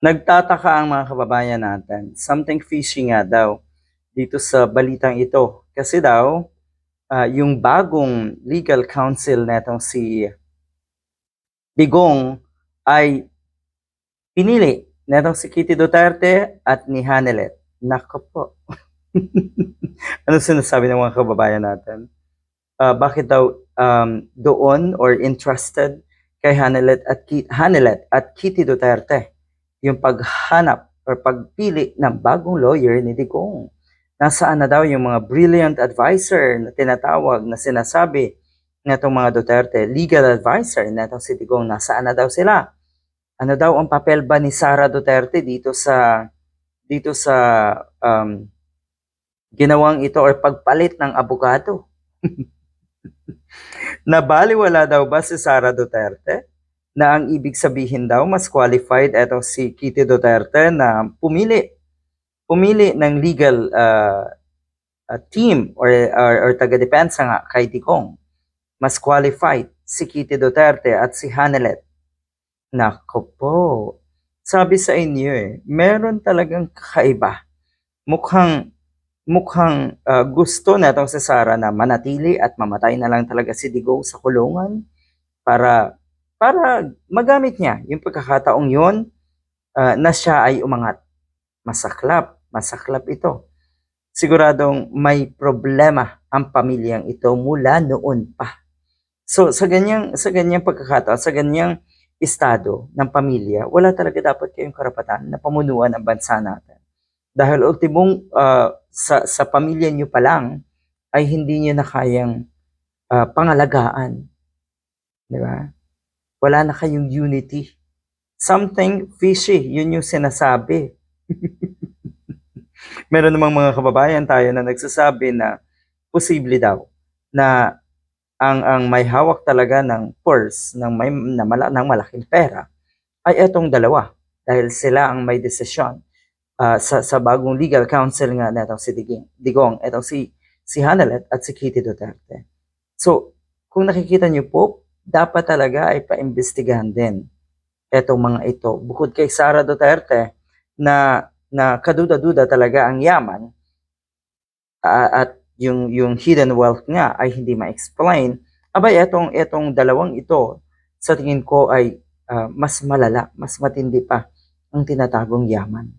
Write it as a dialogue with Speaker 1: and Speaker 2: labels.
Speaker 1: Nagtataka ang mga kababayan natin. Something fishy nga daw dito sa balitang ito. Kasi daw, yung bagong legal counsel netong si Digong ay pinili netong si Kitty Duterte at ni Hanelet. Nako po. Ano sinasabi ng mga kababayan natin? Bakit daw doon or interested kay Hanelet at Kitty Duterte yung paghanap or pagpili ng bagong lawyer ni Digong? Nasaan na daw yung mga brilliant advisor na tinatawag na sinasabi netong mga Duterte, legal advisor netong si Digong, nasaan na daw sila? Ano daw ang papel ba ni Sara Duterte dito sa um, ginawang ito or pagpalit ng abogado? Nabaliwala daw ba si Sara Duterte na ang ibig sabihin daw mas qualified etong si Kitty Duterte na pumili ng legal team or taga-depensa nga kay Digong. Mas qualified si Kitty Duterte at si Hanelet. Nako po. Sabi sa inyo meron talagang kakaiba. Mukhang gusto na itong si Sara na manatili at mamatay na lang talaga si Digong sa kulungan para magamit niya yung pagkakataong yun na siya ay umangat. Masaklap ito. Siguradong may problema ang pamilyang ito mula noon pa. So sa ganyang pagkakataon, sa ganyang estado ng pamilya, wala talaga dapat kayong karapatan na pamunuan ang bansa natin. Dahil ultimong sa pamilya nyo pa lang ay hindi nyo na kayang pangalagaan. Di ba? Wala na kayong unity. Something fishy, yun yung sinasabi. Meron namang mga kababayan tayo na nagsasabi na posible daw na ang may hawak talaga ng purse ng malaking pera ay etong dalawa dahil sila ang may desisyon sa bagong legal counsel nga netong si Digong, etong si Hanelet at si Kitty Duterte. So, kung nakikita niyo po, dapat talaga ay paimbestigahan din etong mga ito. Bukod kay Sara Duterte na kaduda-duda talaga ang yaman at yung hidden wealth nga ay hindi ma-explain, abay etong dalawang ito sa tingin ko ay mas malala, mas matindi pa ang tinatagong yaman.